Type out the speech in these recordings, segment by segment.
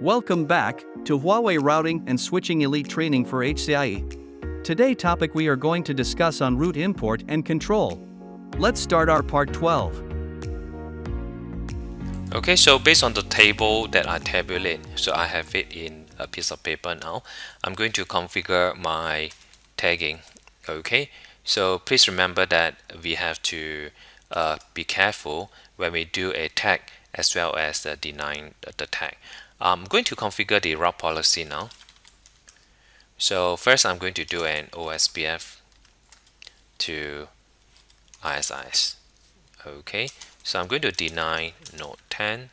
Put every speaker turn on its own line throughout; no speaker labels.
Welcome back to Huawei Routing and Switching Elite Training for HCIE. Today topic we are going to discuss on route import and control. Let's start our part 12.
Okay, so based on the table that I tabulate, so I have it in a piece of paper now. I'm going to configure my tagging. Okay, so please remember that we have to be careful when we do a tag as well as denying the tag. I'm going to configure the route policy now. So first I'm going to do an OSPF to ISIS. Okay, so I'm going to deny node 10.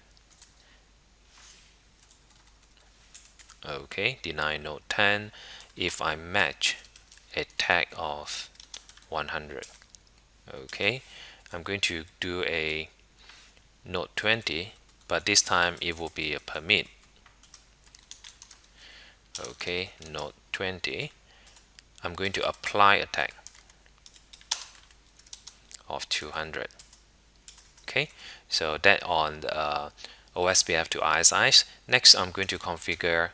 Okay, deny node 10 if I match a tag of 100. Okay, I'm going to do a node 20, but this time it will be a permit. Okay, node 20, I'm going to apply a tag of 200. Okay, so that on the OSPF to ISIS. Next, I'm going to configure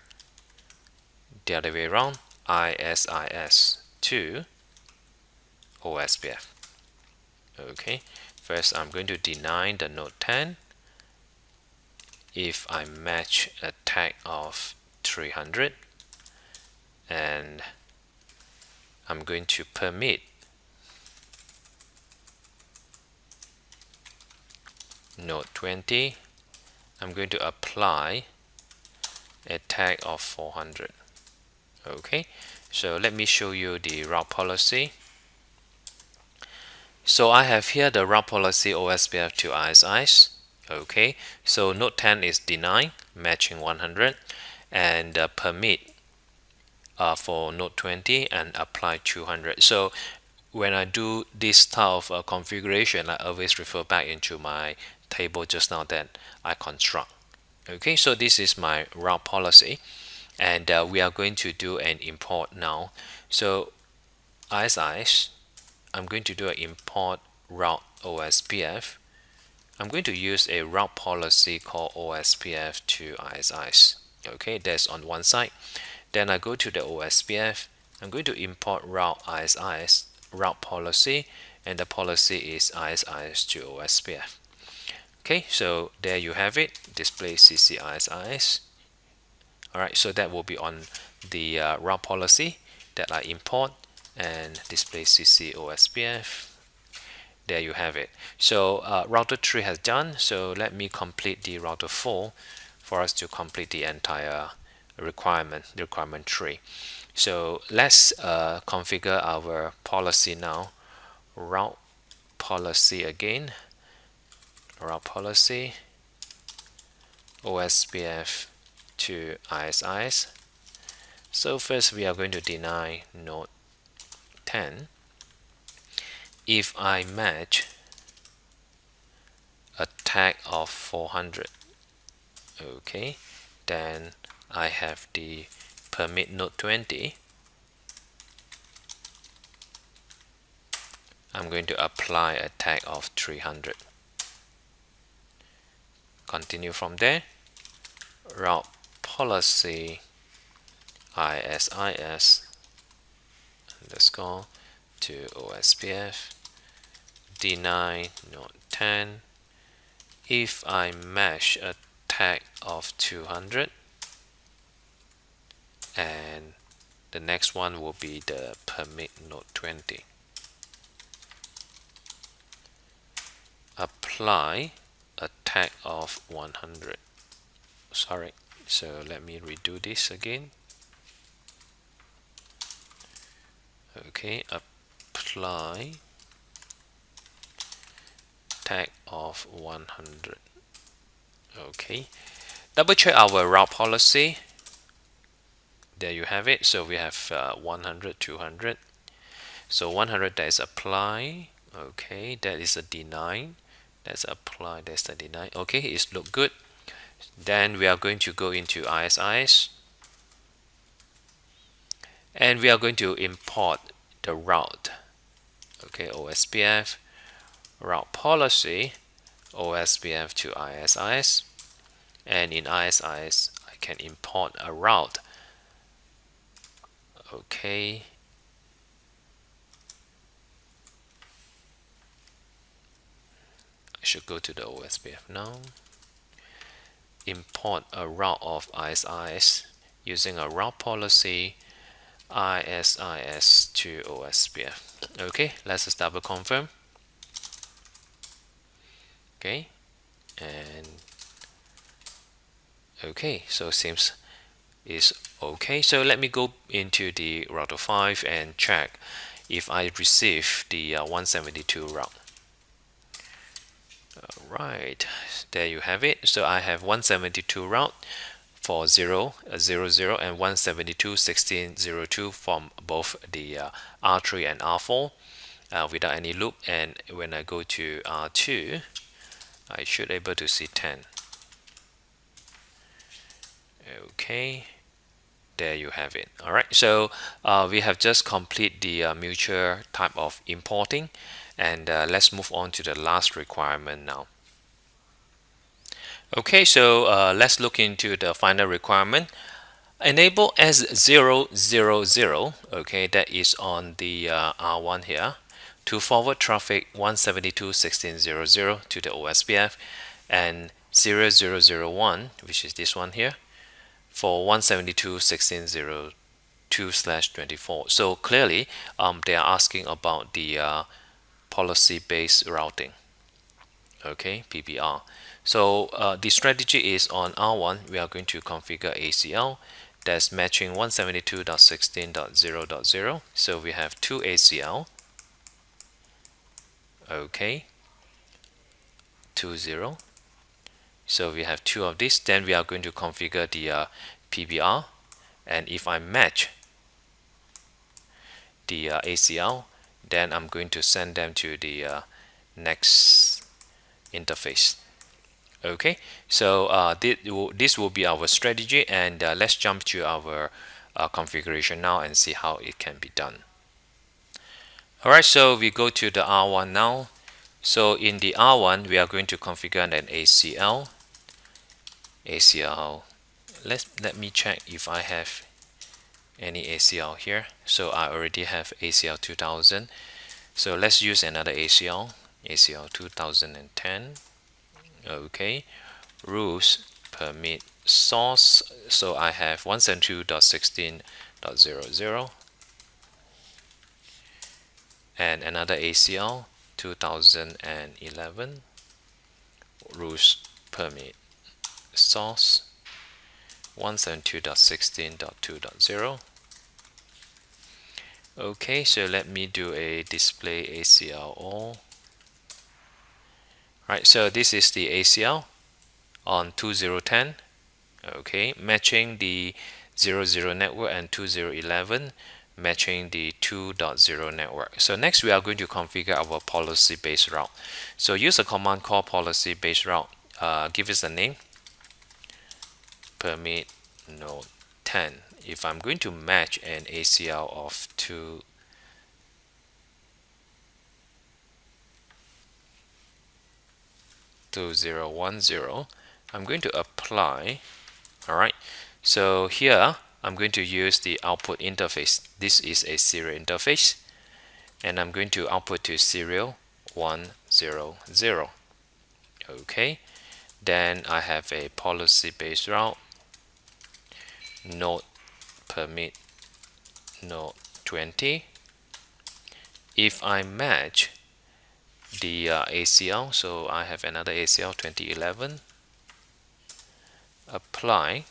the other way around, ISIS to OSPF. Okay, first I'm going to deny the node 10 if I match a tag of 300, and I'm going to permit node 20. I'm going to apply a tag of 400. Okay, so let me show you the route policy. So I have here the route policy OSPF to ISIS. Okay, so node 10 is deny, matching 100, and permit for node 20 and apply 200. So when I do this type of configuration, I always refer back into my table just now that I construct. Okay, so this is my route policy, and we are going to do an import now. So ISIS, I'm going to do an import route OSPF. I'm going to use a route policy called OSPF to ISIS. Okay, that's on one side. Then I go to the OSPF. I'm going to import route ISIS route policy, and the policy is ISIS to OSPF. Okay, so there you have it. Display CC ISIS. Alright, so that will be on the route policy that I import, and display CC OSPF. There you have it. So router 3 has done. So let me complete the router 4 for us to complete the entire requirement 3. So let's configure our policy now. Route policy again. Route policy OSPF to ISIS. So first we are going to deny node 10 if I match a tag of 400. Okay, then I have the permit node 20. I'm going to apply a tag of 300. Continue from there. Route policy ISIS underscore to OSPF, deny node 10 if I match a tag of 200, and the next one will be the permit node 20. Apply a tag of 100. Sorry, so let me redo this again. Okay, apply tag of 100. Okay, double check our route policy. There you have it. So we have 100, 200. So 100, that is apply. Okay, that is a deny. That's apply, that's the deny. Okay, it's look good. Then we are going to go into ISIS, and we are going to import the route. Okay, OSPF route policy OSPF to ISIS, and in ISIS I can import a route. Okay, I should go to the OSPF now. Import a route of ISIS using a route policy ISIS to OSPF. Okay, let's just double confirm. Okay, and okay, so seems is okay. So let me go into the router 5 and check if I receive the 172 route. Alright, there you have it. So I have 172 route for 0, 0, 0 and 172.16.02 from both the R3 and R4 without any loop. And when I go to R2, I should be able to see 10. Okay, there you have it. Alright, so we have just complete the mutual type of importing, and let's move on to the last requirement now. Okay, so let's look into the final requirement. Enable S000, okay, that is on the R1 here, to forward traffic 172.16.00 to the OSPF, and 0001, which is this one here, for 172.16.02/24. So clearly, they are asking about the policy-based routing. Okay, PBR. So the strategy is on R1, we are going to configure ACL that's matching 172.16.0.0. So we have two ACL. Okay, 20. So we have two of these. Then we are going to configure the PBR, and if I match the ACL, then I'm going to send them to the next interface. Okay, so this will be our strategy, and let's jump to our configuration now and see how it can be done. Alright, so we go to the R1 now. So in the R1, we are going to configure an ACL. Let me check if I have any ACL here. So I already have ACL 2000. So let's use another ACL 2010. Okay, rules permit source. So I have 172.16.00 and another ACL 2011, rules permit source 172.16.2.0. Okay, so let me do a display ACL all. Right, so this is the ACL on 2010. Okay, matching the 00 network, and 2011 matching the 2.0 network. So next we are going to configure our policy based route. So use a command called policy based route. Give us a name, permit node 10. If I'm going to match an ACL of 2010, I'm going to apply. Alright, so here I'm going to use the output interface. This is a serial interface, and I'm going to output to serial 100. Okay, then I have a policy based route node permit node 20. If I match the ACL, so I have another ACL 2011, apply.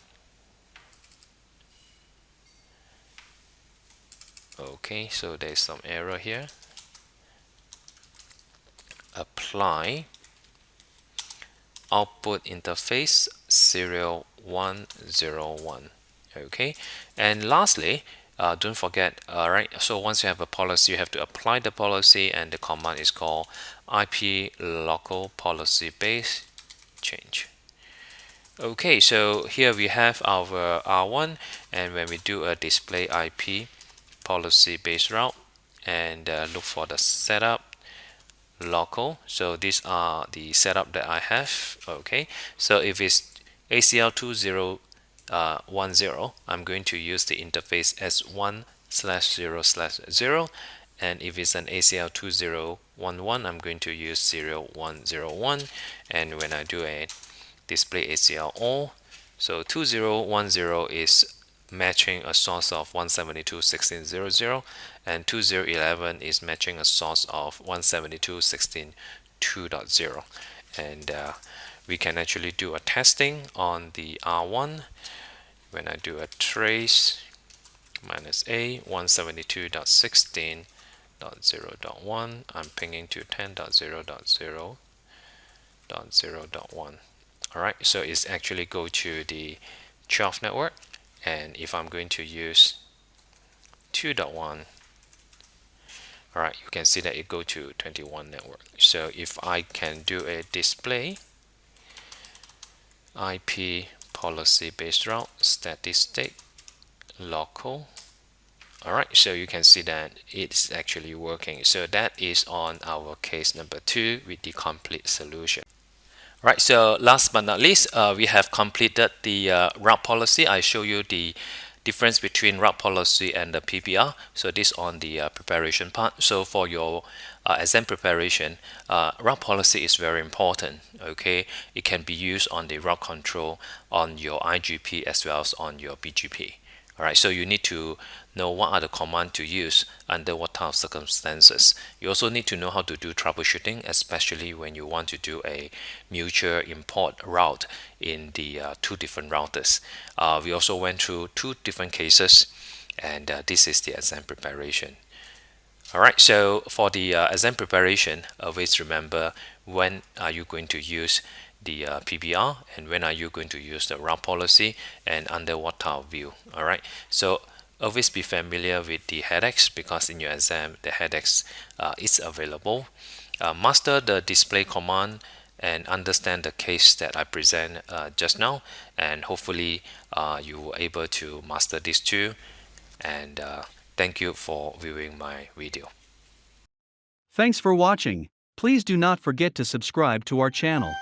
Okay, so there's some error here. Apply output interface serial 101. Okay, and lastly, don't forget, alright, so once you have a policy, you have to apply the policy, and the command is called IP local policy base change. Okay, so here we have our R1, and when we do a display IP policy base route and look for the setup local, so these are the setup that I have. Okay, so if it's ACL 10, I'm going to use the interface as 1/0/0, and if it's an ACL 2011, I'm going to use 0101, and when I do a display ACL all, so 2010 is matching a source of 172.16.0.0, and 2011 is matching a source of 172.16.2.0, and we can actually do a testing on the R1. When I do a trace minus a 172.16.0.1, I'm pinging to 10.0.0.0.1. Alright, so it's actually go to the 12 network, and if I'm going to use 2.1, alright, you can see that it go to 21 network. So if I can do a display IP policy based route statistic local, alright, so you can see that it's actually working. So that is on our case number 2 with the complete solution. Right, so last but not least, we have completed the route policy. I show you the difference between route policy and the PPR. So this on the preparation part. So for your exam preparation, route policy is very important. Okay, it can be used on the route control on your IGP as well as on your BGP. Alright, so you need to know what are the commands to use under what type of circumstances. You also need to know how to do troubleshooting, especially when you want to do a mutual import route in the 2 different routers. We also went through 2 different cases, and this is the exam preparation. Alright, so for the exam preparation, always remember when are you going to use the PBR, and when are you going to use the route policy, and under what type of view. Alright, so always be familiar with the headaches, because in your exam the headaches is available. Master the display command and understand the case that I present just now, and hopefully you were able to master these 2, and thank you for viewing my video.
Thanks for watching. Please do not forget to subscribe to our channel.